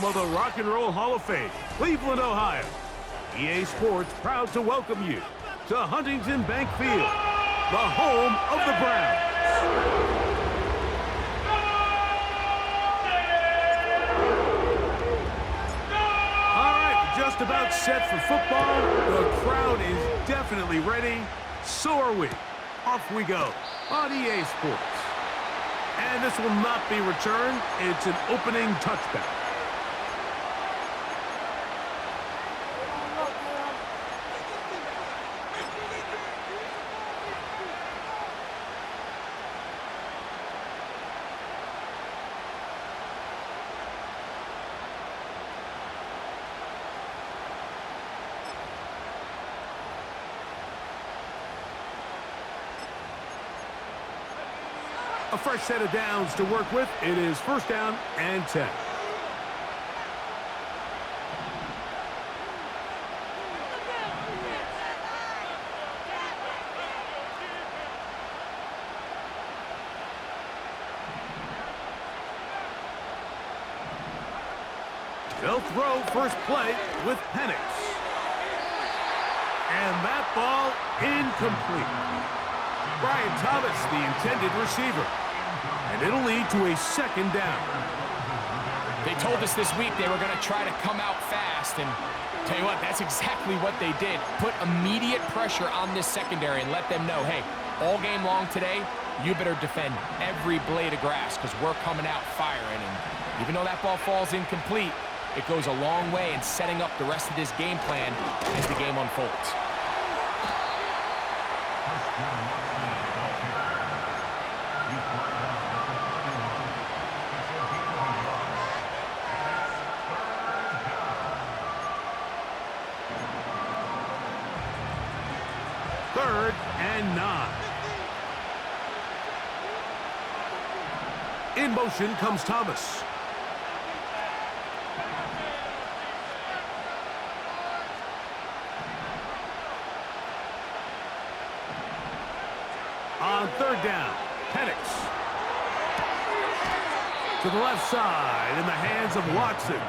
home of the Rock and Roll Hall of Fame, Cleveland, Ohio. EA Sports proud to welcome you to Huntington Bank Field, the home of the Browns. Just about set for football. The crowd is definitely ready. So are we. Off we go on EA Sports. And this will not be returned. It's an opening touchback. A fresh set of downs to work with. It is first down and 10. They'll throw first play with Penix. And that ball incomplete. Brian Thomas, the intended receiver. And it'll lead to a second down. They told us this week they were going to try to come out fast, and tell you what, that's exactly what they did. Put immediate pressure on this secondary and let them know, hey, all game long today, you better defend every blade of grass because we're coming out firing. And even though that ball falls incomplete, it goes a long way in setting up the rest of this game plan as the game unfolds. Third and 9. In motion comes Thomas. On third down, Penix. To the left side in the hands of Watson.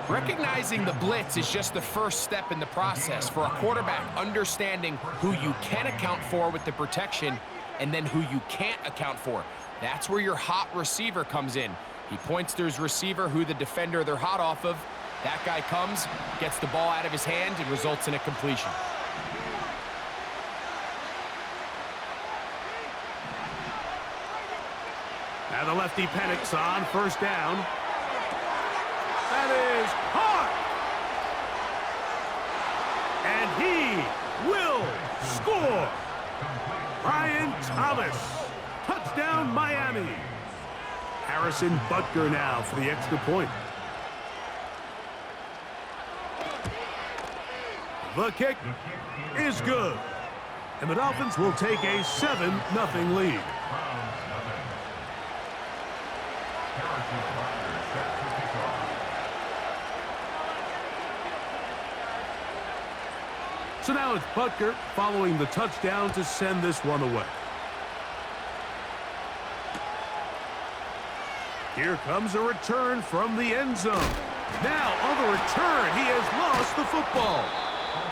Recognizing the blitz is just the first step in the process for a quarterback, understanding who you can account for with the protection and then who you can't account for. That's where your hot receiver comes in. He points to his receiver, who the defender they're hot off of. That guy comes, gets the ball out of his hand, and results in a completion. Now the lefty Penix on first down. That is hot. And he will score. Brian Thomas. Touchdown, Miami. Harrison Butker now for the extra point. The kick is good. And the Dolphins will take a 7-0 lead. So now it's Butker following the touchdown to send this one away. Here comes a return from the end zone. Now on the return, he has lost the football.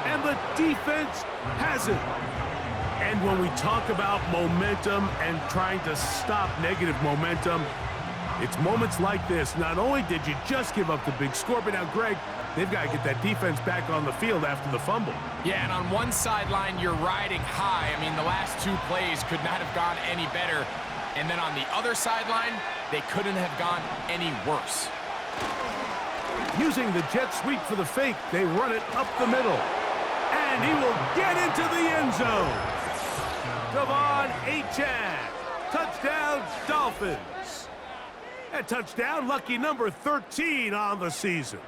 And the defense has it. And when we talk about momentum and trying to stop negative momentum, it's moments like this. Not only did you just give up the big score, but now, Greg, they've got to get that defense back on the field after the fumble. Yeah, and on one sideline, you're riding high. I mean, the last two plays could not have gone any better. And then on the other sideline, they couldn't have gone any worse. Using the jet sweep for the fake, they run it up the middle. And he will get into the end zone. Devon Achane. Touchdown, Dolphins. A touchdown, lucky number 13 on the season.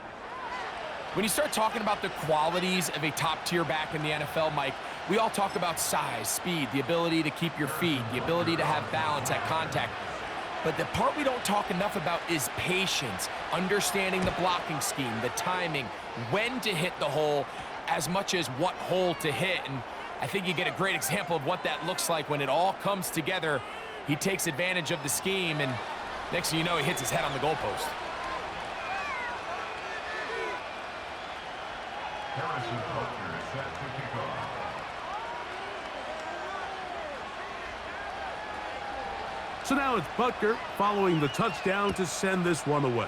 When you start talking about the qualities of a top-tier back in the NFL, Mike, we all talk about size, speed, the ability to keep your feet, the ability to have balance at contact. But the part we don't talk enough about is patience, understanding the blocking scheme, the timing, when to hit the hole, as much as what hole to hit. And I think you get a great example of what that looks like when it all comes together. He takes advantage of the scheme, and next thing you know, he hits his head on the goalpost. So now it's Butker following the touchdown to send this one away.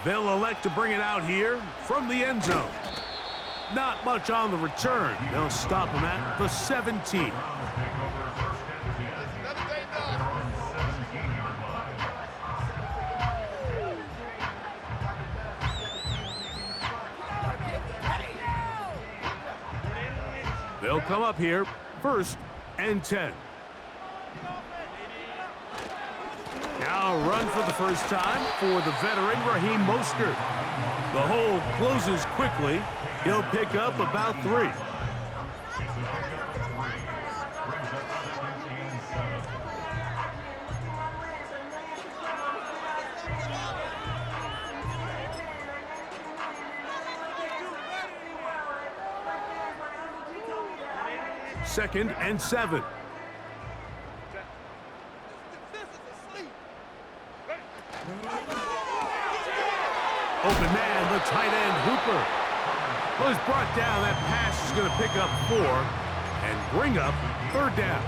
They'll elect to bring it out here from the end zone. Not much on the return. They'll stop him at the 17. They'll come up here, 1st and 10. Now a run for the first time for the veteran Raheem Mostert. The hole closes quickly. He'll pick up about 3. Second and 7. Open man, the tight end, Hooper. Well, he's brought down. That pass is going to pick up 4 and bring up 3rd down.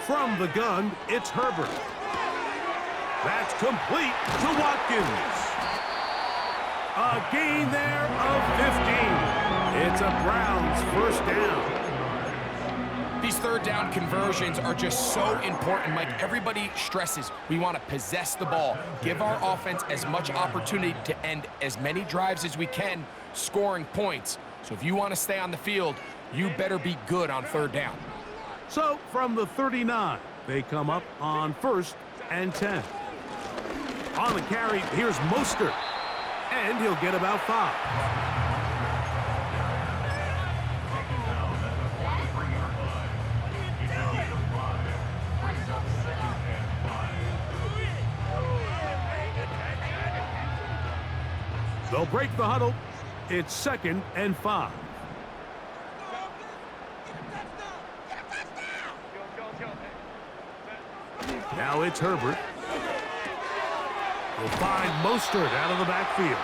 From the gun, it's Herbert. That's complete to Watkins. A gain there of 15. It's a Browns 1st down. These 3rd down conversions are just so important, Mike. Everybody stresses we want to possess the ball, give our offense as much opportunity to end as many drives as we can, scoring points. So if you want to stay on the field, you better be good on 3rd down. So from the 39, they come up on 1st and 10. On the carry, here's Mostert, and he'll get about 5. They'll break the huddle. It's 2nd and 5. Now it's Herbert. He'll find Mostert out of the backfield.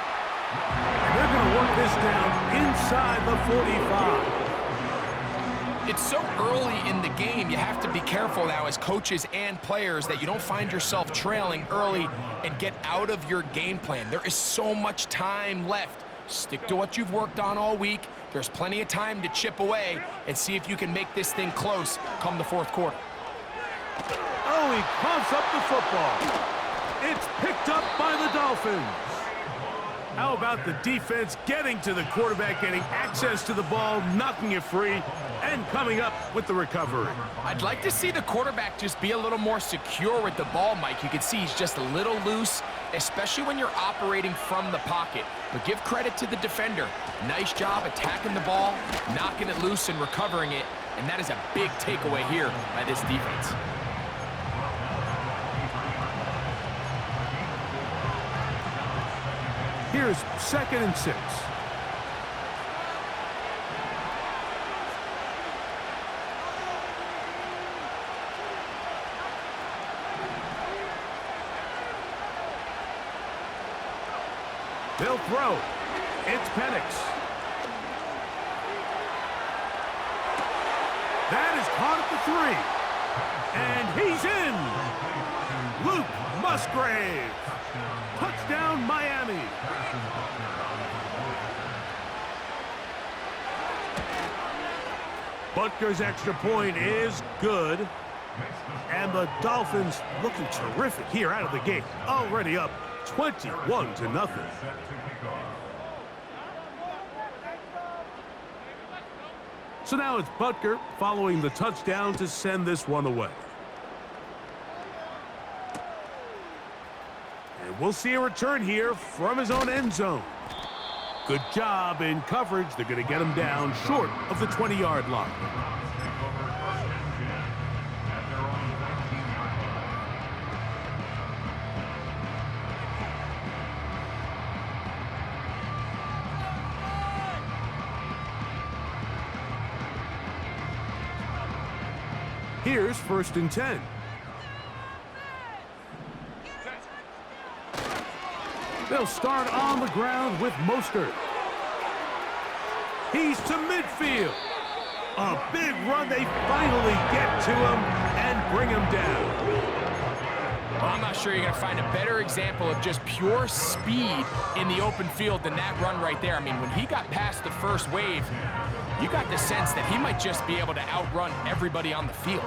And they're going to work this down inside the 45. It's so early in the game, you have to be careful now as coaches and players that you don't find yourself trailing early and get out of your game plan. There is so much time left. Stick to what you've worked on all week. There's plenty of time to chip away and see if you can make this thing close come the 4th quarter. Oh, he pumps up the football. It's picked up by the Dolphins. How about the defense getting to the quarterback, getting access to the ball, knocking it free, and coming up with the recovery? I'd like to see the quarterback just be a little more secure with the ball, Mike. You can see he's just a little loose, especially when you're operating from the pocket. But give credit to the defender. Nice job attacking the ball, knocking it loose and recovering it, and that is a big takeaway here by this defense. Here's 2nd and 6. They'll throw. It's Penix. That is caught at the 3. And he's in. Luke Musgrave. Touchdown, Miami. Butker's extra point is good. And the Dolphins looking terrific here out of the gate. Already up 21-0. So now it's Butker following the touchdown to send this one away. And we'll see a return here from his own end zone. Good job in coverage. They're going to get him down short of the 20-yard line. Here's 1st and 10. They'll start on the ground with Mostert. He's to midfield. A big run. They finally get to him and bring him down. Well, I'm not sure you're going to find a better example of just pure speed in the open field than that run right there. I mean, when he got past the first wave, you got the sense that he might just be able to outrun everybody on the field.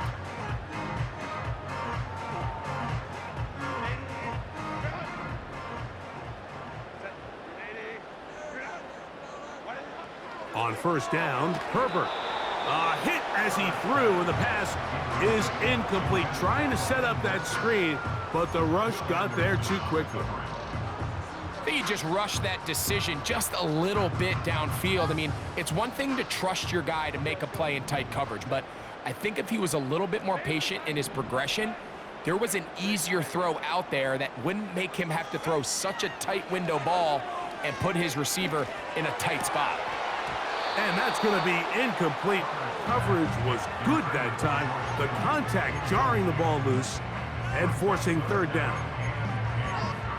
On 1st down, Herbert. A hit as he threw, and the pass is incomplete. Trying to set up that screen, but the rush got there too quickly. I think he just rushed that decision just a little bit downfield. I mean, it's one thing to trust your guy to make a play in tight coverage, but I think if he was a little bit more patient in his progression, there was an easier throw out there that wouldn't make him have to throw such a tight window ball and put his receiver in a tight spot. And that's going to be incomplete. Coverage was good that time. The contact jarring the ball loose and forcing 3rd down.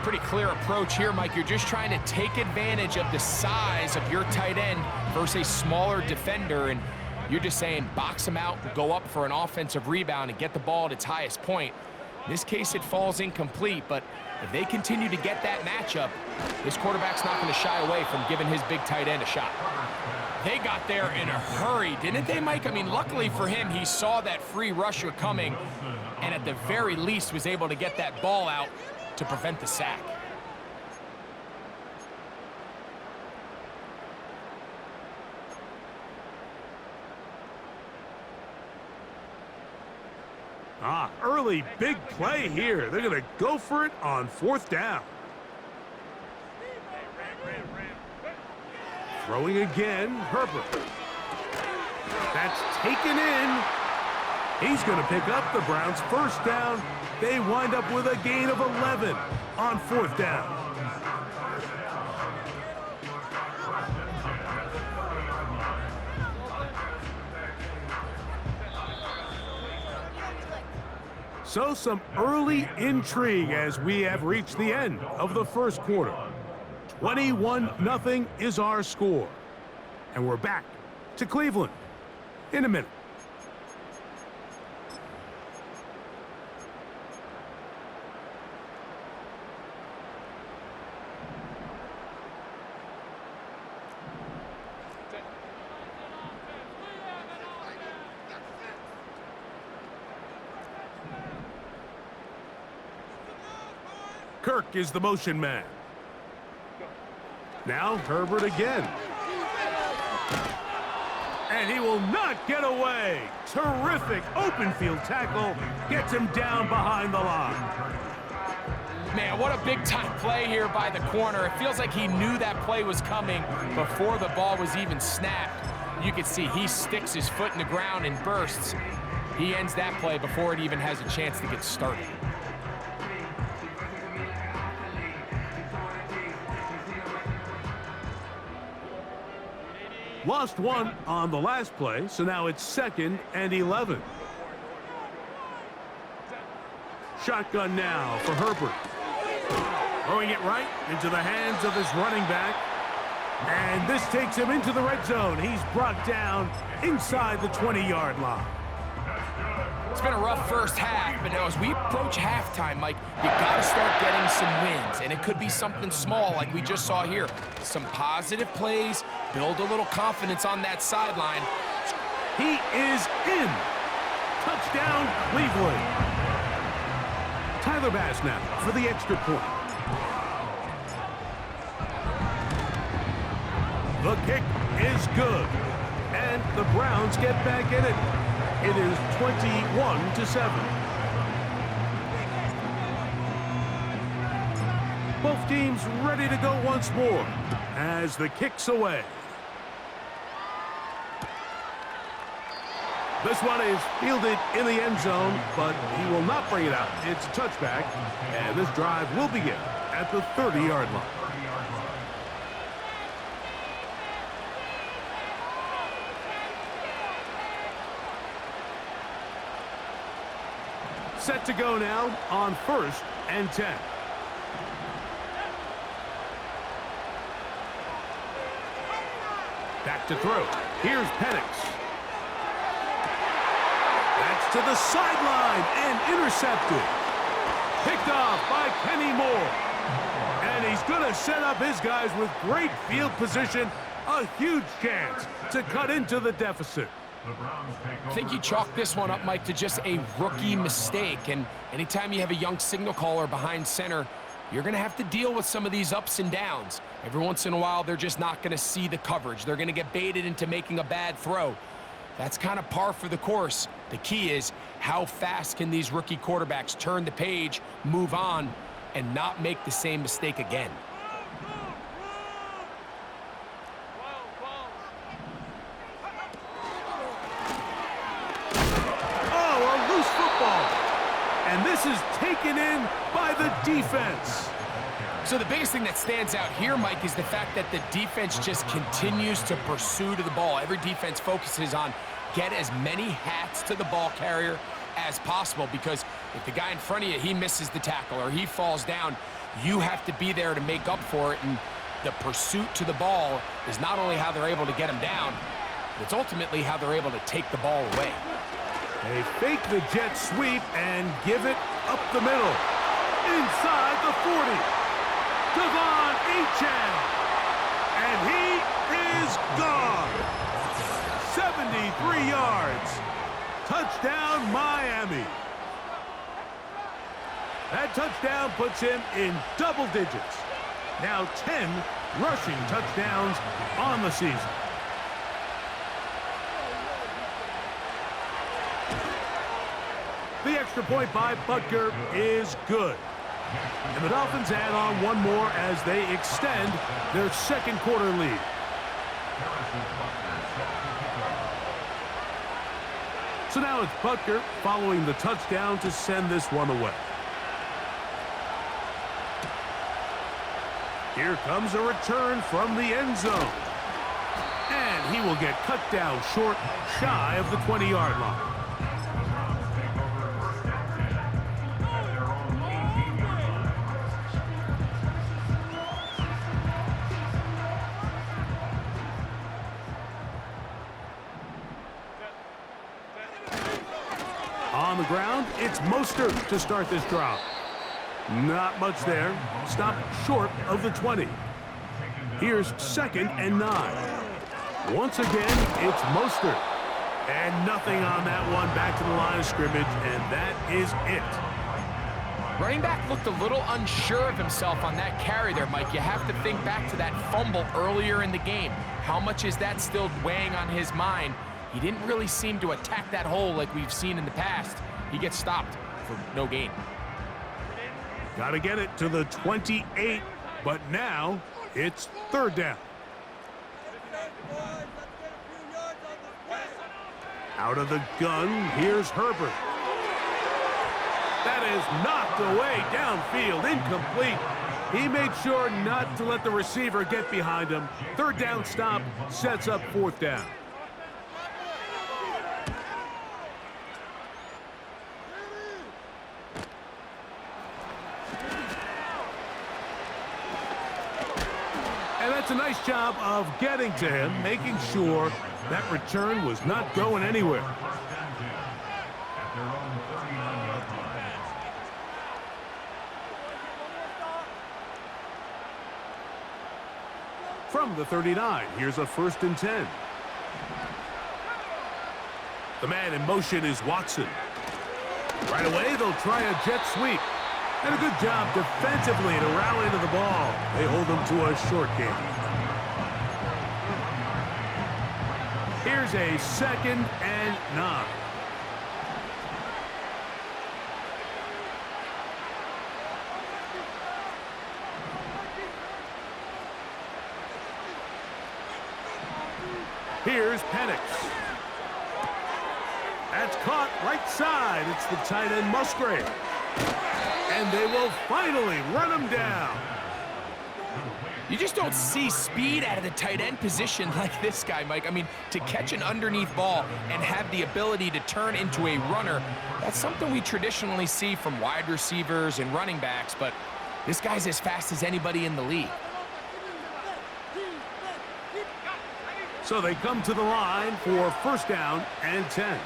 Pretty clear approach here, Mike. You're just trying to take advantage of the size of your tight end versus a smaller defender, and you're just saying box him out, go up for an offensive rebound, and get the ball at its highest point. In this case, it falls incomplete, but if they continue to get that matchup, this quarterback's not going to shy away from giving his big tight end a shot. They got there in a hurry, didn't they, Mike? I mean, luckily for him, he saw that free rusher coming, and at the very least was able to get that ball out to prevent the sack. Early big play here. They're going to go for it on 4th down. Throwing again, Herbert. That's taken in. He's going to pick up the Browns' 1st down. They wind up with a gain of 11 on 4th down. So some early intrigue as we have reached the end of the 1st quarter. 21-0 is our score. And we're back to Cleveland in a minute. Kirk is the motion man. Now Herbert again. And he will not get away. Terrific open field tackle. Gets him down behind the line. Man, what a big-time play here by the corner. It feels like he knew that play was coming before the ball was even snapped. You can see he sticks his foot in the ground and bursts. He ends that play before it even has a chance to get started. Lost one on the last play, so now it's 2nd and 11. Shotgun now for Herbert. Throwing it right into the hands of his running back. And this takes him into the red zone. He's brought down inside the 20-yard line. It's been a rough first half, but now as we approach halftime, Mike, you got to start getting some wins, and it could be something small like we just saw here. Some positive plays, build a little confidence on that sideline. He is in. Touchdown, Cleveland. Tyler Bass now for the extra point. The kick is good, and the Browns get back in it. It is 21-7. Both teams ready to go once more as the kick's away. This one is fielded in the end zone, but he will not bring it out. It's a touchback, and this drive will begin at the 30-yard line. Set to go now on 1st and 10. Back to throw. Here's Penix. That's to the sideline and intercepted. Picked off by Kenny Moore. And he's going to set up his guys with great field position. A huge chance to cut into the deficit. I think you chalk this one up, Mike, to just a rookie mistake. And anytime you have a young signal caller behind center, you're going to have to deal with some of these ups and downs. Every once in a while, they're just not going to see the coverage. They're going to get baited into making a bad throw. That's kind of par for the course. The key is how fast can these rookie quarterbacks turn the page, move on, and not make the same mistake again. And this is taken in by the defense. So the biggest thing that stands out here, Mike, is the fact that the defense just continues to pursue to the ball. Every defense focuses on get as many hats to the ball carrier as possible, because if the guy in front of you, he misses the tackle or he falls down, you have to be there to make up for it. And the pursuit to the ball is not only how they're able to get him down, but it's ultimately how they're able to take the ball away. They fake the jet sweep and give it up the middle. Inside the 40. Devon Achane. And he is gone. 73 yards. Touchdown, Miami. That touchdown puts him in double digits. Now 10 rushing touchdowns on the season. The extra point by Butker is good. And the Dolphins add on one more as they extend their second quarter lead. So now it's Butker following the touchdown to send this one away. Here comes a return from the end zone. And he will get cut down short, shy of the 20-yard line. On the ground, it's Mostert to start this drive. Not much there. Stopped short of the 20. Here's 2nd and 9. Once again, it's Mostert. And nothing on that one. Back to the line of scrimmage, and that is it. Running back looked a little unsure of himself on that carry there, Mike. You have to think back to that fumble earlier in the game. How much is that still weighing on his mind? He didn't really seem to attack that hole like we've seen in the past. He gets stopped for no gain. Got to get it to the 28, but now it's 3rd down. Out of the gun, here's Herbert. That is knocked away downfield, incomplete. He made sure not to let the receiver get behind him. 3rd down stop sets up 4th down. And that's a nice job of getting to him, making sure that return was not going anywhere. From the 39, here's a 1st and 10. The man in motion is Watson. Right away, they'll try a jet sweep. And a good job defensively to rally to the ball. They hold them to a short game. Here's a 2nd and 9. Here's Penix. That's caught right side. It's the tight end Musgrave. And they will finally run him down. You just don't see speed out of the tight end position like this guy, Mike. I mean, to catch an underneath ball and have the ability to turn into a runner, that's something we traditionally see from wide receivers and running backs, but this guy's as fast as anybody in the league. So they come to the line for first down and 10.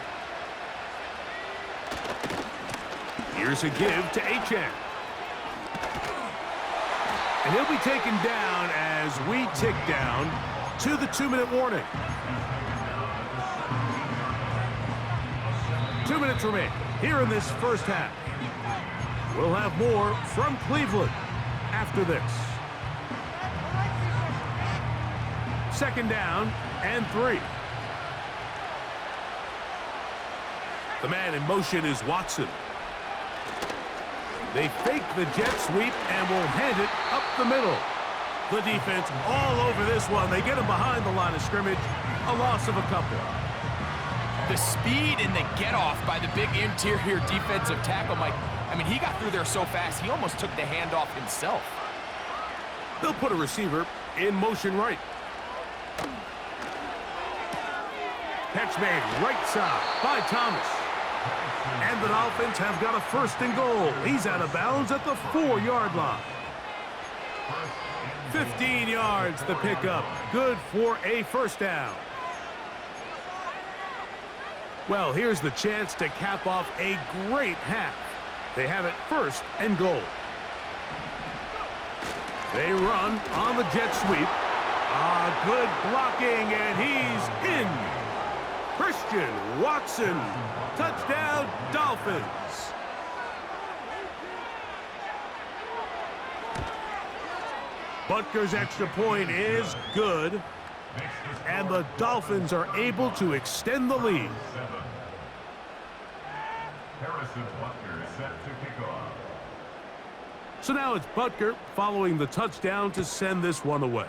Here's a give to HN. And he'll be taken down as we tick down to the 2-minute warning. 2 minutes remain here in this first half. We'll have more from Cleveland after this. Second down and 3. The man in motion is Watson. They fake the jet sweep and will hand it up the middle. The defense all over this one. They get him behind the line of scrimmage. A loss of a couple. The speed and the get-off by the big interior defensive tackle, Mike. I mean, he got through there so fast, he almost took the handoff himself. They'll put a receiver in motion right. Catch made right side by Thomas. And the Dolphins have got a first and goal. He's out of bounds at the 4-yard line. 15 yards the pickup. Good for a first down. Well, here's the chance to cap off a great half. They have it first and goal. They run on the jet sweep. Good blocking, and he's in. Christian Watson. Touchdown, Dolphins. Butker's extra point is good. And the Dolphins are able to extend the lead. So now it's Butker following the touchdown to send this one away.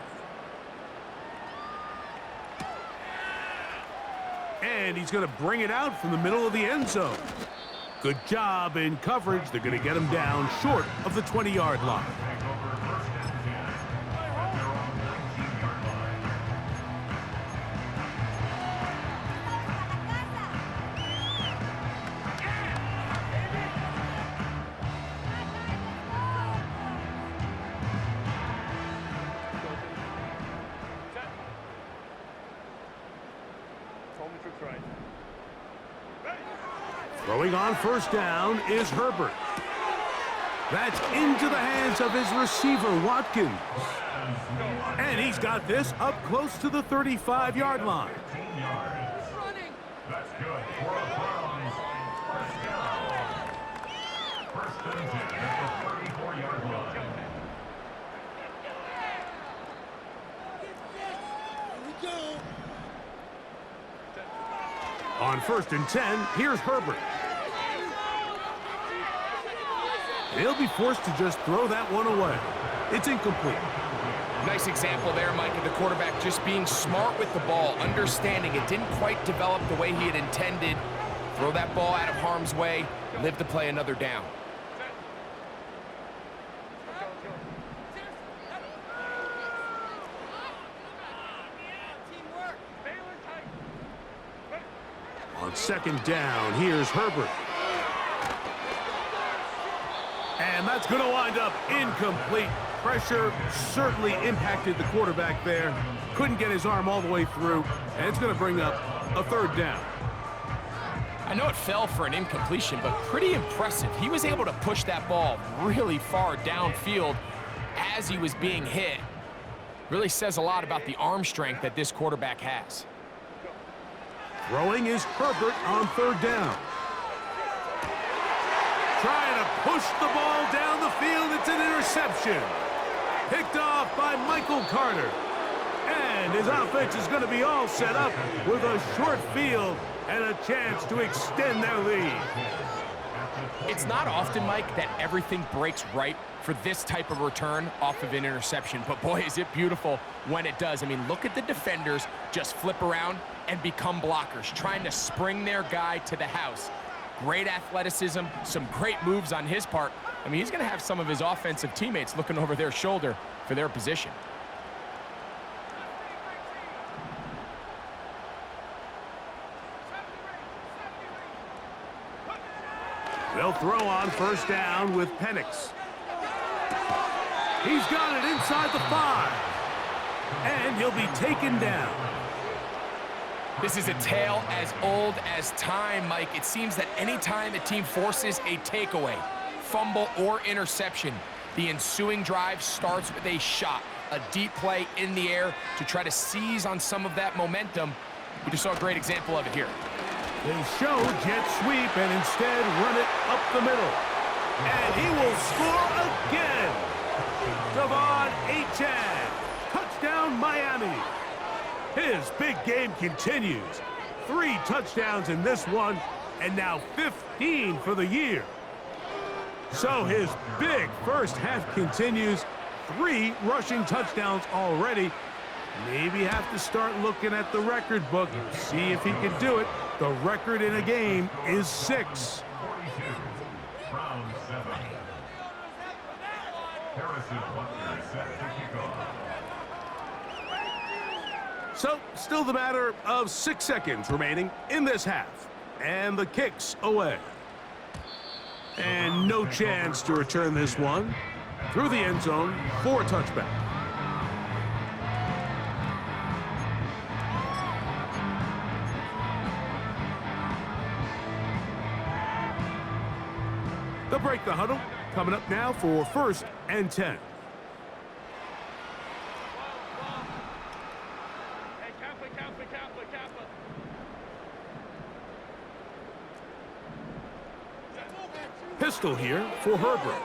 And he's going to bring it out from the middle of the end zone. Good job in coverage. They're going to get him down short of the 20-yard line. Throwing on first down is Herbert. That's into the hands of his receiver, Watkins. And he's got this up close to the 35-yard line. That's good. 4 pounds. First down. First and 10 at the 34-yard line. On first and 10, here's Herbert. He'll be forced to just throw that one away. It's incomplete. Nice example there, Mike, of the quarterback just being smart with the ball, understanding it didn't quite develop the way he had intended. Throw that ball out of harm's way, live to play another down. On second down, here's Herbert. And that's going to wind up incomplete. Pressure certainly impacted the quarterback there. Couldn't get his arm all the way through, and it's going to bring up a third down. I know it fell for an incompletion, but pretty impressive. He was able to push that ball really far downfield as he was being hit. Really says a lot about the arm strength that this quarterback has. Throwing is Herbert on third down. Trying to push the ball down the field. It's an interception. Picked off by Michael Carter. And his offense is going to be all set up with a short field and a chance to extend their lead. It's not often, Mike, that everything breaks right for this type of return off of an interception. But boy, is it beautiful when it does. I mean, look at the defenders just flip around and become blockers, trying to spring their guy to the house. Great athleticism, some great moves on his part. I mean, he's going to have some of his offensive teammates looking over their shoulder for their position. They'll throw on first down with Penix. He's got it inside the 5. And he'll be taken down. This is a tale as old as time, Mike. It seems that anytime a team forces a takeaway, fumble, or interception, the ensuing drive starts with a shot, a deep play in the air to try to seize on some of that momentum. We just saw a great example of it here. They show jet sweep and instead run it up the middle. And he will score again. Tbmv1 Touchdown, Miami. His big game continues. 3 touchdowns in this one, and now 15 for the year. So his big first half continues. 3 rushing touchdowns already. Maybe have to start looking at the record book, see if he can do it. The record in a game is 6. 42, round 7. Harrison Butler set to kick off. So, still the matter of 6 seconds remaining in this half. And the kick's away. And no chance to return this one. Through the end zone for a touchback. They'll break the huddle. Coming up now for 1st and 10. Pistol here for Herbert.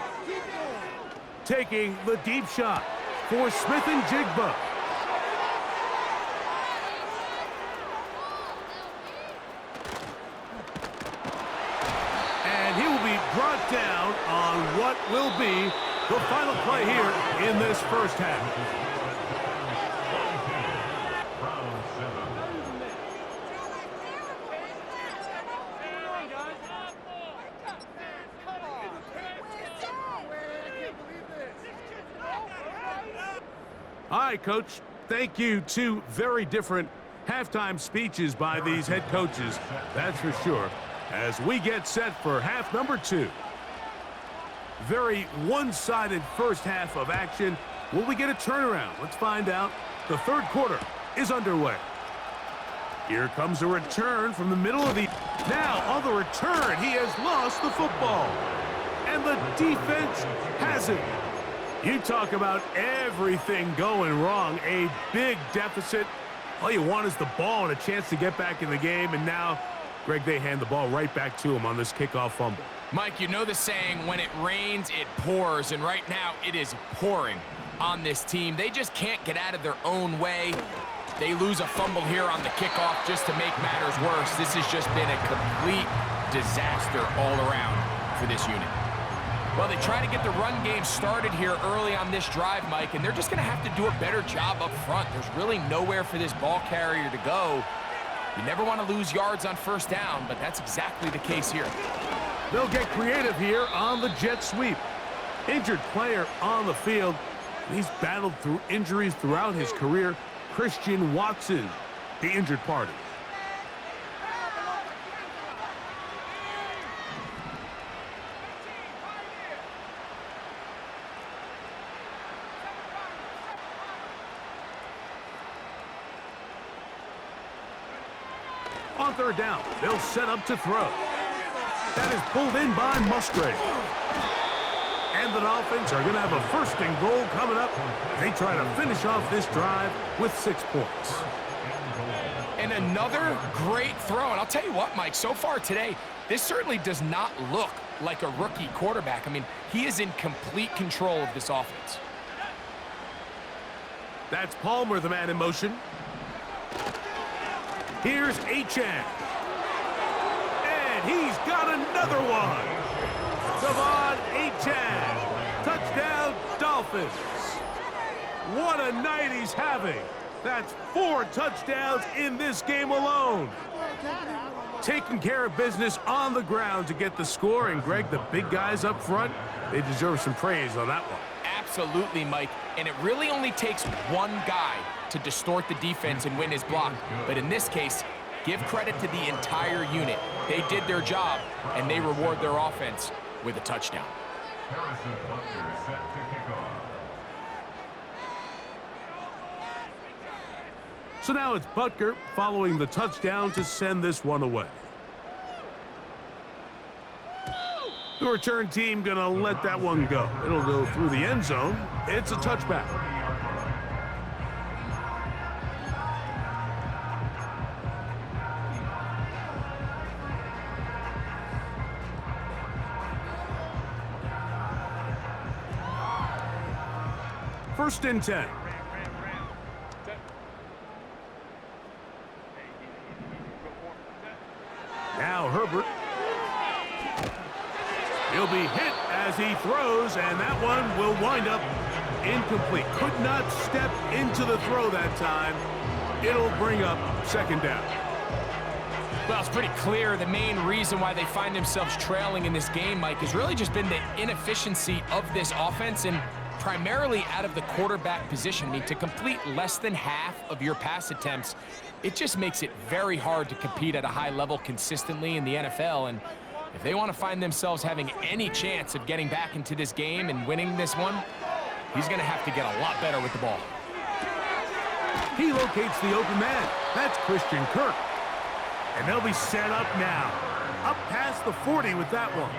Taking the deep shot for Smith and Jigba. And he will be brought down on what will be the final play here in this first half. All right, Coach, thank you. 2 very different halftime speeches by these head coaches, that's for sure, as we get set for half number 2. Very one-sided first half of action. Will we get a turnaround? Let's find out. The 3rd quarter is underway. Here comes a return from the middle of the... Now, on the return, he has lost the football. And the defense has it. You talk about everything going wrong. A big deficit. All you want is the ball and a chance to get back in the game. And now, Greg, they hand the ball right back to him on this kickoff fumble. Mike, you know the saying, when it rains, it pours. And right now, it is pouring on this team. They just can't get out of their own way. They lose a fumble here on the kickoff just to make matters worse. This has just been a complete disaster all around for this unit. Well, they try to get the run game started here early on this drive, Mike, and they're just going to have to do a better job up front. There's really nowhere for this ball carrier to go. You never want to lose yards on first down, but that's exactly the case here. They'll get creative here on the jet sweep. Injured player on the field. He's battled through injuries throughout his career. Christian Watson, the injured party. On 3rd down, they'll set up to throw. That is pulled in by Musgrave. And the Dolphins are going to have a 1st and goal coming up. They try to finish off this drive with 6 points. And another great throw. And I'll tell you what, Mike, so far today, this certainly does not look like a rookie quarterback. I mean, he is in complete control of this offense. That's Palmer, the man in motion. Here's Achane. And he's got another one. Devon Achane. Touchdown, Dolphins. What a night he's having. That's 4 touchdowns in this game alone. Taking care of business on the ground to get the score. And, Greg, the big guys up front, they deserve some praise on that one. Absolutely, Mike. And it really only takes one guy to distort the defense and win his block. But in this case, give credit to the entire unit. They did their job, and they reward their offense with a touchdown. Harrison Butler set to kick off. So now it's Butker following the touchdown to send this one away. The return team gonna let that one go. It'll go through the end zone. It's a touchback. First and 10. Now Herbert. He'll be hit as he throws, and that one will wind up incomplete. Could not step into the throw that time. It'll bring up second down. Well, it's pretty clear the main reason why they find themselves trailing in this game, Mike, has really just been the inefficiency of this offense and primarily out of the quarterback position. I mean, to complete less than half of your pass attempts, it just makes it very hard to compete at a high level consistently in the NFL. And if they want to find themselves having any chance of getting back into this game and winning this one, he's going to have to get a lot better with the ball. He locates the open man. That's Christian Kirk. And they'll be set up now. Up past the 40 with that one.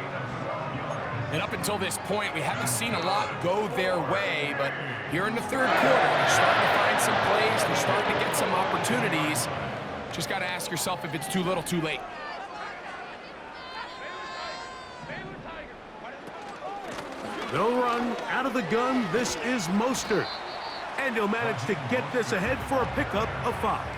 And up until this point, we haven't seen a lot go their way, but here in the third quarter, they're starting to find some plays. They're starting to get some opportunities. Just got to ask yourself if it's too little, too late. They'll run out of the gun. This is Mostert. And he'll manage to get this ahead for a pickup of 5.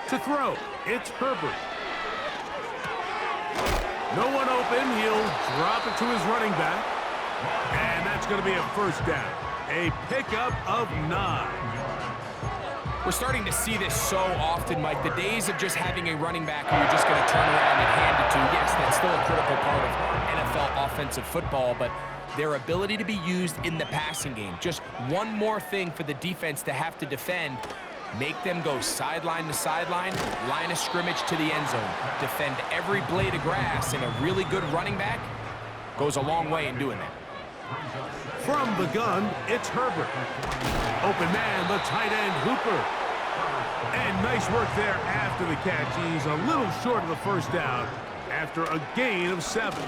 To throw, it's Herbert. No one open. He'll drop it to his running back. And that's going to be a first down. A pickup of 9. We're starting to see this so often, Mike. The days of just having a running back who you're just going to turn around and hand it to, yes, that's still a critical part of NFL offensive football, but their ability to be used in the passing game, just one more thing for the defense to have to defend. Make them go sideline to sideline, line of scrimmage to the end zone. Defend every blade of grass, and a really good running back goes a long way in doing that. From the gun, it's Herbert. Open man, the tight end, Hooper. And nice work there after the catch. He's a little short of the first down after a gain of 7.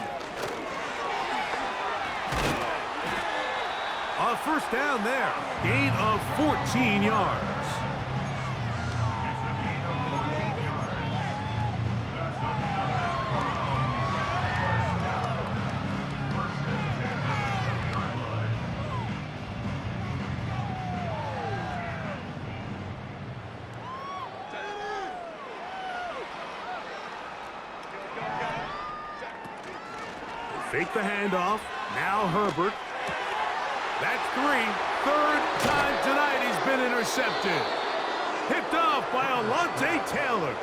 A first down there. Gain of 14 yards. Fake the handoff. Now Herbert. That's 3. Third time tonight he's been intercepted. Picked off by Alontae Taylor.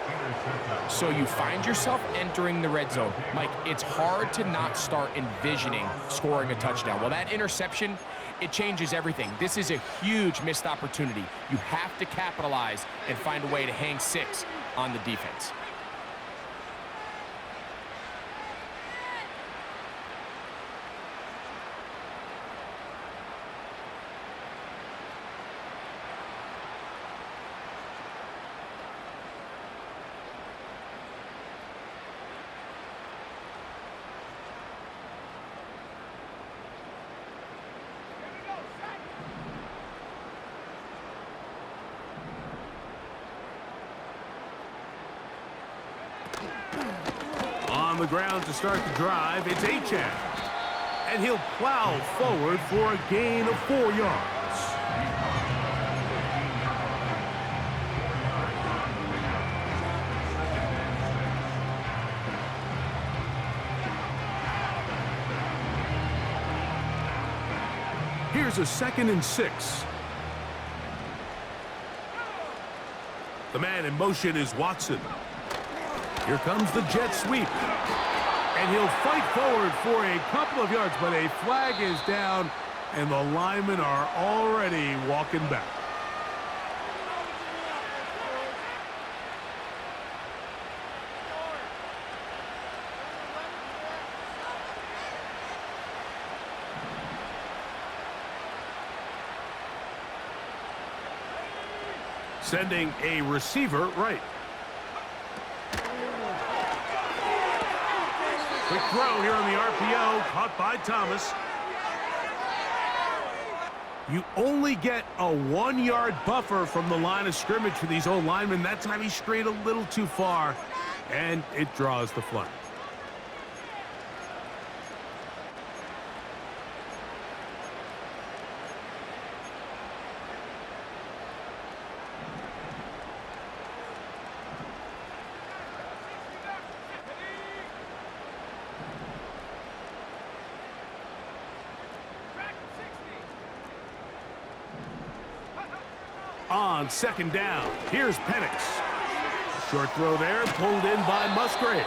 So you find yourself entering the red zone. Mike, it's hard to not start envisioning scoring a touchdown. Well, that interception, it changes everything. This is a huge missed opportunity. You have to capitalize and find a way to hang 6 on the defense. On the ground to start the drive, it's Achane. And he'll plow forward for a gain of 4 yards. Here's a 2nd and 6. The man in motion is Watson. Here comes the jet sweep. And he'll fight forward for a couple of yards, but a flag is down, and the linemen are already walking back. Sending a receiver right. Quick throw here on the RPO, caught by Thomas. You only get a 1-yard buffer from the line of scrimmage for these old linemen. That time he strayed a little too far, and it draws the flag. On 2nd down, here's Penix. Short throw there, pulled in by Musgrave.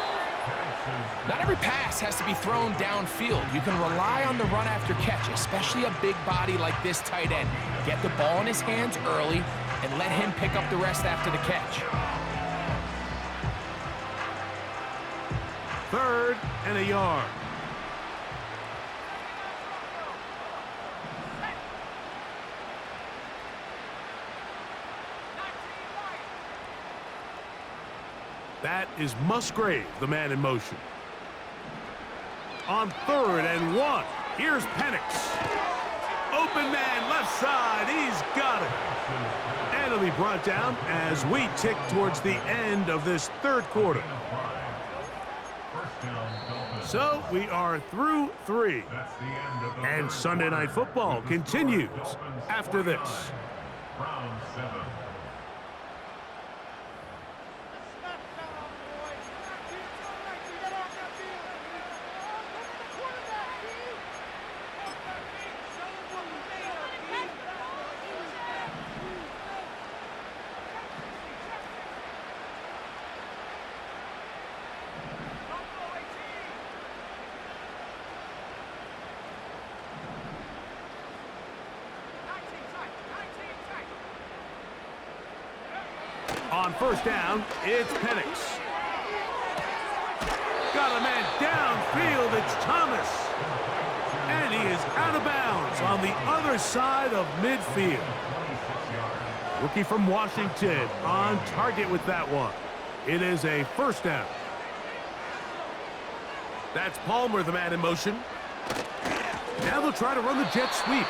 Not every pass has to be thrown downfield. You can rely on the run after catch, especially a big body like this tight end. Get the ball in his hands early and let him pick up the rest after the catch. 3rd and a yard. That is Musgrave, the man in motion. On 3rd and 1, here's Penix. Open man, left side, he's got it. And it'll be brought down as we tick towards the end of this 3rd quarter. So we are through 3. And Sunday Night Football continues after this. Round 7. On 1st down, it's Penix. Got a man downfield, it's Thomas. And he is out of bounds on the other side of midfield. Rookie from Washington on target with that one. It is a 1st down. That's Palmer, the man in motion. Now they'll try to run the jet sweep.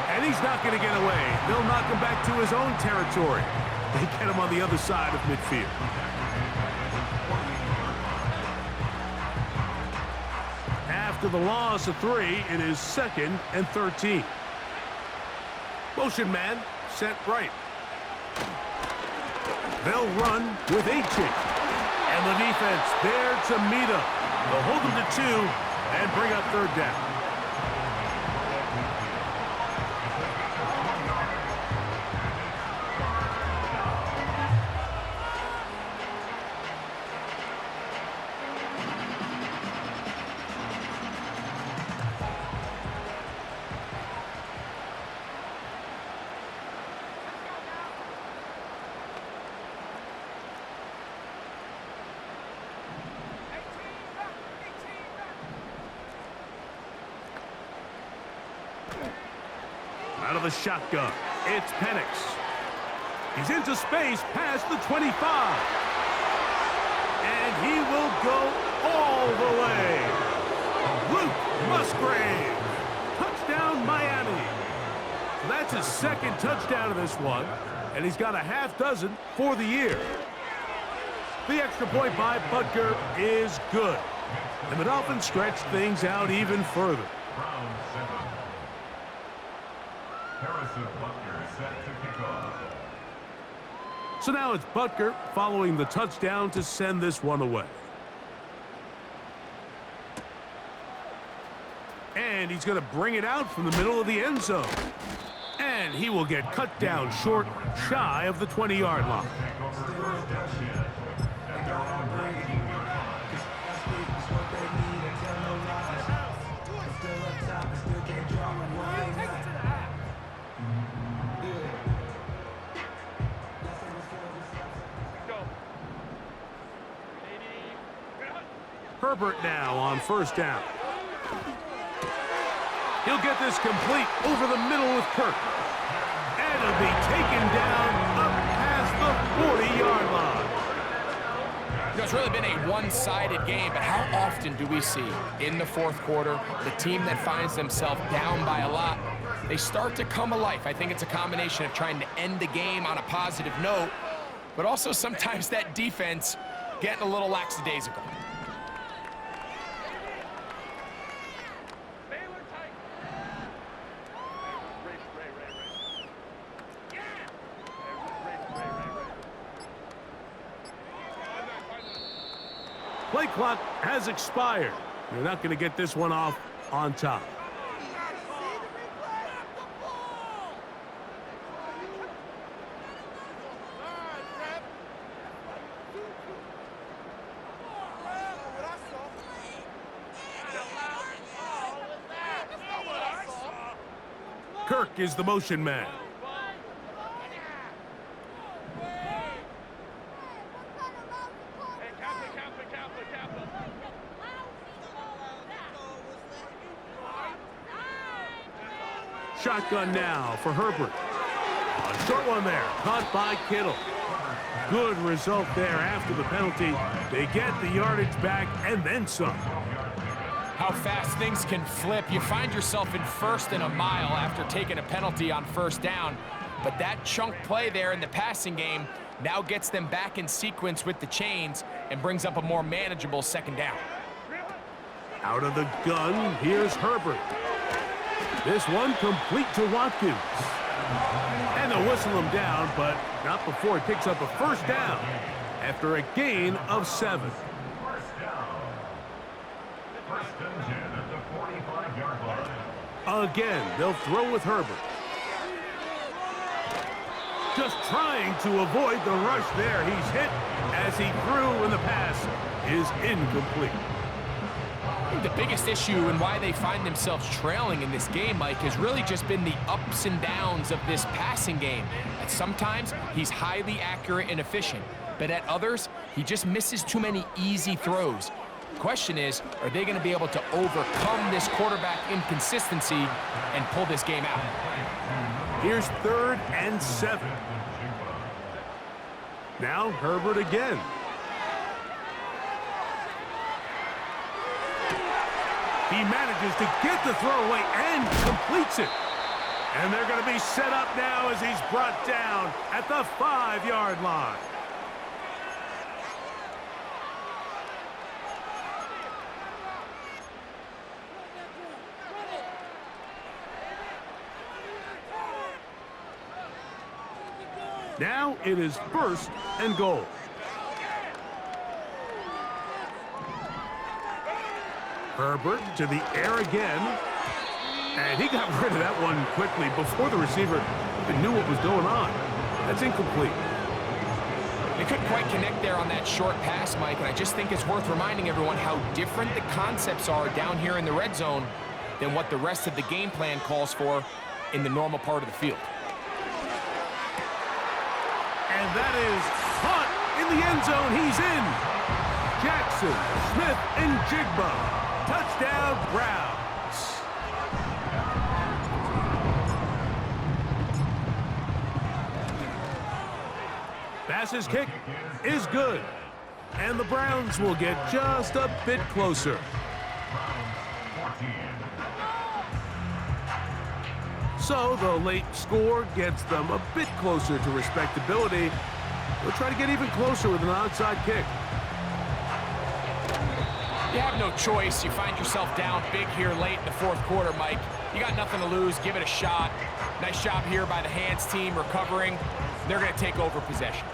And he's not going to get away. They'll knock him back to his own territory. They get him on the other side of midfield. After the loss of 3, it is 2nd and 13. Motion man sent right. They'll run with Achane. And the defense there to meet him. They'll hold him to 2 and bring up 3rd down. Out of the shotgun, it's Penix. He's into space past the 25. And he will go all the way. Luke Musgrave. Touchdown, Miami. So that's his 2nd touchdown of this one. And he's got a half dozen for the year. The extra point by Butker is good. And the Dolphins stretch things out even further. Round 7. Harrison Butker set to kick off. So now it's Butker following the touchdown to send this one away. And he's going to bring it out from the middle of the end zone. And he will get cut down short, shy of the 20-yard line. Take over first down at their own 19-yard line. Herbert now on first down. He'll get this complete over the middle with Kirk. And it'll be taken down up past the 40-yard line. You know, it's really been a one-sided game, but how often do we see in the fourth quarter the team that finds themselves down by a lot, they start to come alive? I think it's a combination of trying to end the game on a positive note, but also sometimes that defense getting a little lackadaisical. Play clock has expired. You're not going to get this one off on top. Kirk is the motion man. Shotgun now for Herbert. A short one there, caught by Kittle. Good result there after the penalty. They get the yardage back and then some. How fast things can flip. You find yourself in first and a mile after taking a penalty on first down. But that chunk play there in the passing game now gets them back in sequence with the chains and brings up a more manageable second down. Out of the gun, here's Herbert. This one complete to Watkins. And they'll whistle him down, but not before he picks up a first down after a gain of 7. First down. First and 10 at the 45-yard line. Again, they'll throw with Herbert. Just trying to avoid the rush there. He's hit as he threw when the pass is incomplete. I think the biggest issue and why they find themselves trailing in this game, Mike, has really just been the ups and downs of this passing game. And sometimes he's highly accurate and efficient, but at others, he just misses too many easy throws. The question is, are they going to be able to overcome this quarterback inconsistency and pull this game out? Here's 3rd and 7. Now Herbert again. He manages to get the throw away and completes it. And they're going to be set up now as he's brought down at the 5-yard line. Now it is 1st and goal. Herbert to the air again. And he got rid of that one quickly before the receiver even knew what was going on. That's incomplete. They couldn't quite connect there on that short pass, Mike, and I just think it's worth reminding everyone how different the concepts are down here in the red zone than what the rest of the game plan calls for in the normal part of the field. And that is caught in the end zone. He's in. Jackson, Smith, and Jigba. Touchdown, Browns. Bass's kick is good. And the Browns will get just a bit closer. So the late score gets them a bit closer to respectability. They'll try to get even closer with an onside kick. You have no choice. You find yourself down big here late in the fourth quarter, Mike. You got nothing to lose. Give it a shot. Nice job here by the hands team recovering. They're going to take over possession.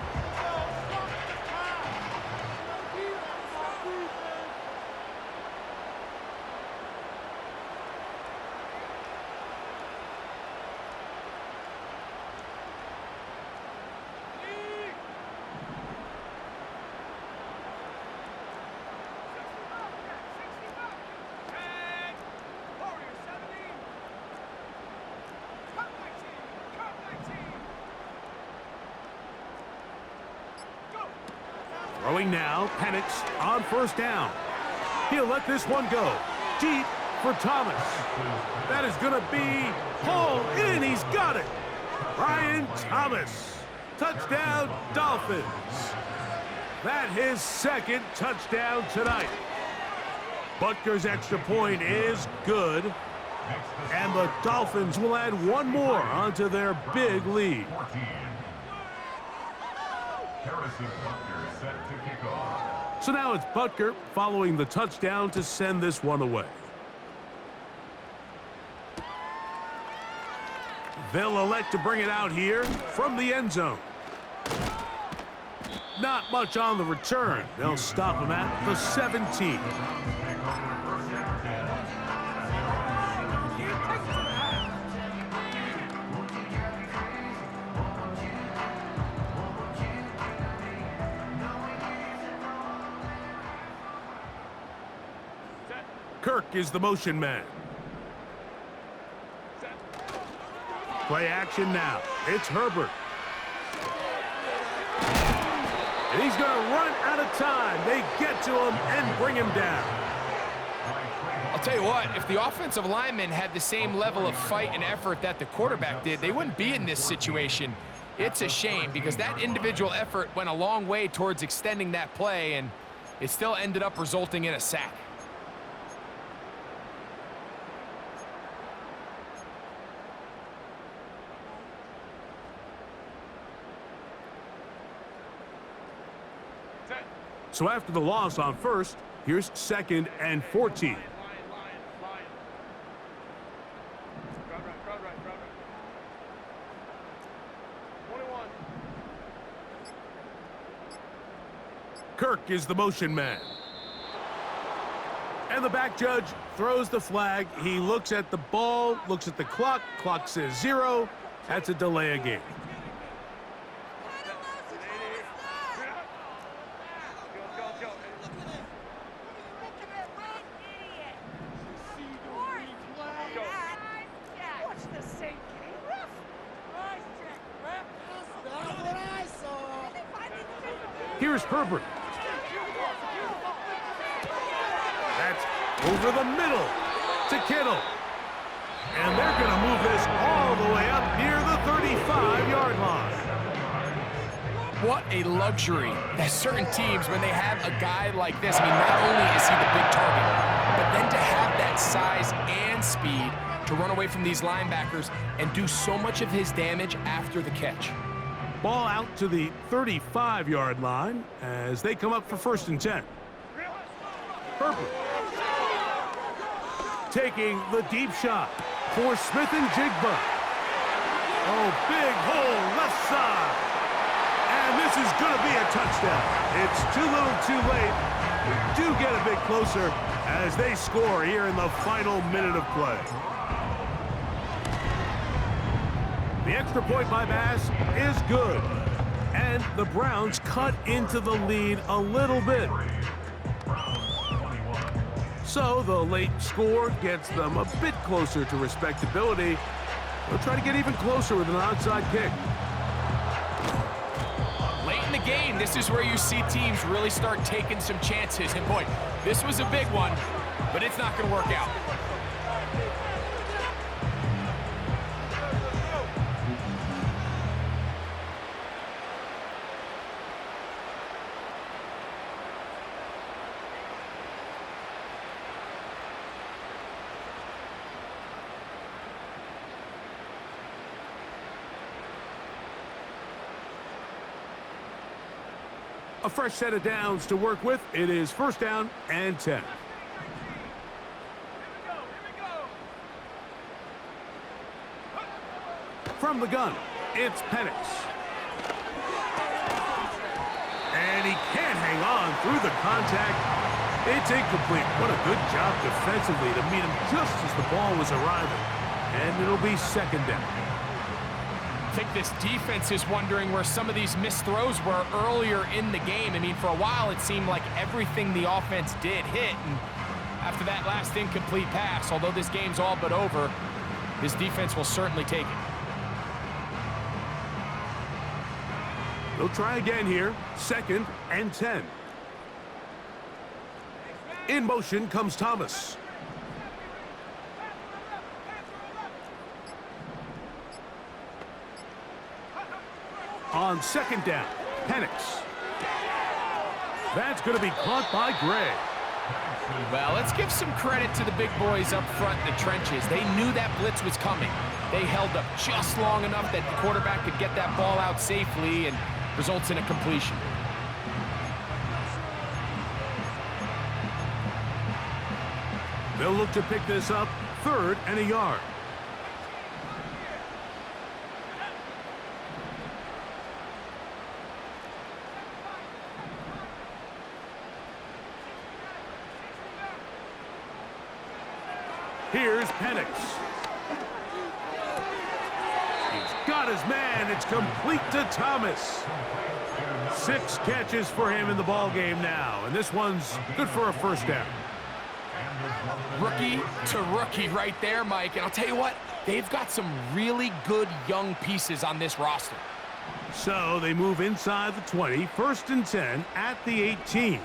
Throwing now, Penix on first down. He'll let this one go. Deep for Thomas. That is going to be hauled in. He's got it. Brian Thomas. Touchdown, Dolphins. That his second touchdown tonight. Butker's extra point is good. And the Dolphins will add one more onto their big lead. So now it's Butker following the touchdown to send this one away. They'll elect to bring it out here from the end zone. Not much on the return. They'll stop him at the 17. Kirk is the motion man. Play action now. It's Herbert. And he's going to run out of time. They get to him and bring him down. I'll tell you what, if the offensive lineman had the same level of fight and effort that the quarterback did, they wouldn't be in this situation. It's a shame because that individual effort went a long way towards extending that play, and it still ended up resulting in a sack. So after the loss on first, here's 2nd and 14. Kirk is the motion man. And the back judge throws the flag. He looks at the ball, looks at the clock. Clock says 0. That's a delay of game. Here's Herbert. That's over the middle to Kittle. And they're going to move this all the way up near the 35-yard line. What a luxury that certain teams, when they have a guy like this, I mean, not only is he the big target, but then to have that size and speed to run away from these linebackers and do so much of his damage after the catch. Ball out to the 35-yard line as they come up for 1st and 10. Herbert taking the deep shot for Smith and Jigba. Oh, big hole left side. And this is going to be a touchdown. It's too little too late. We do get a bit closer as they score here in the final minute of play. The extra point by Bass is good. And the Browns cut into the lead a little bit. So the late score gets them a bit closer to respectability. They'll try to get even closer with an onside kick. Late in the game, this is where you see teams really start taking some chances. And boy, this was a big one, but it's not going to work out. A fresh set of downs to work with. It is 1st down and 10. From the gun, it's Penix. And he can't hang on through the contact. It's incomplete. What a good job defensively to meet him just as the ball was arriving. And it'll be second down. I think this defense is wondering where some of these missed throws were earlier in the game. I mean, for a while, it seemed like everything the offense did hit. And after that last incomplete pass, although this game's all but over, this defense will certainly take it. They'll try again here. 2nd and 10. In motion comes Thomas. On 2nd down, Penix. That's going to be caught by Gray. Well, let's give some credit to the big boys up front in the trenches. They knew that blitz was coming. They held up just long enough that the quarterback could get that ball out safely and results in a completion. They'll look to pick this up, 3rd and a yard. Here's Penix. He's got his man. It's complete to Thomas. 6 catches for him in the ball game now, and this one's good for a first down. Rookie to rookie right there, Mike. And I'll tell you what, they've got some really good young pieces on this roster. So they move inside the 20, 1st and 10 at the 18.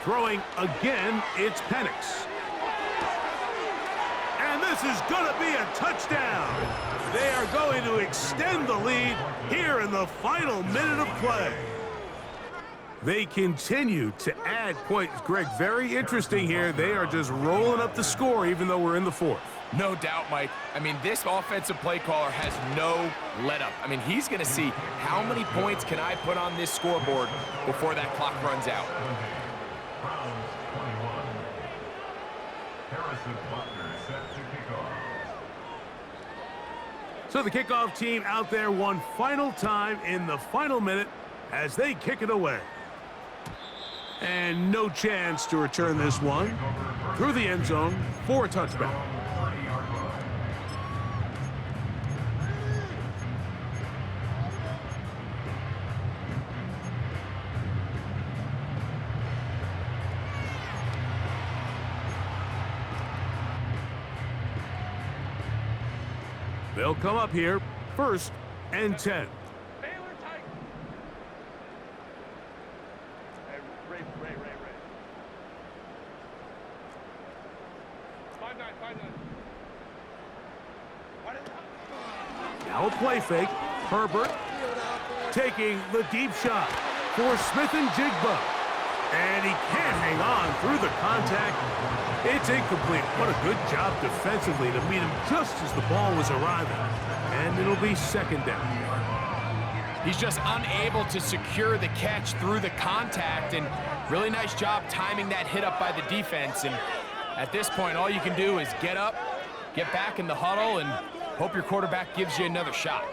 Throwing again, it's Penix. And this is going to be a touchdown. They are going to extend the lead here in the final minute of play. They continue to add points. Greg, very interesting here. They are just rolling up the score even though we're in the 4th. No doubt, Mike. I mean, this offensive play caller has no let-up. I mean, he's going to see how many points can I put on this scoreboard before that clock runs out. Browns 21. Harrison Butler set to kick off. So the kickoff team out there one final time in the final minute as they kick it away. And no chance to return this one through the end zone for a touchback. They'll come up here, 1st and 10. Now a play fake. Herbert taking the deep shot for Smith and Jigba. And he can't hang on through the contact. It's incomplete. What a good job defensively to meet him just as the ball was arriving. And it'll be 2nd down. He's just unable to secure the catch through the contact, and really nice job timing that hit up by the defense. And at this point, all you can do is get up, get back in the huddle, and hope your quarterback gives you another shot.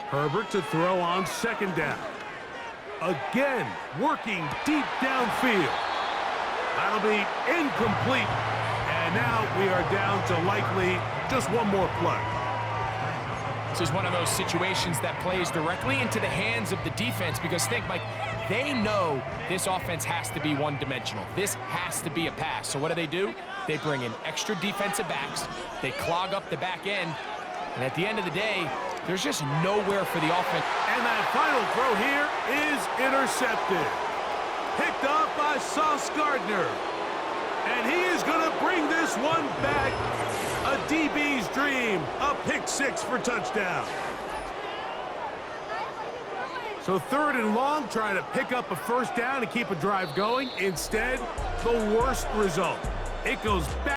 Herbert to throw on 2nd down. Again, working deep downfield. That'll be incomplete. And now we are down to likely just one more play. This is one of those situations that plays directly into the hands of the defense, because think, Mike, they know this offense has to be one-dimensional. This has to be a pass. So what do? They bring in extra defensive backs. They clog up the back end. And at the end of the day, there's just nowhere for the offense. And that final throw here is intercepted. Picked off by Sauce Gardner. And he is going to bring this one back. A DB's dream. A pick 6 for touchdown. So 3rd and long, trying to pick up a first down and keep a drive going. Instead, the worst result. It goes back.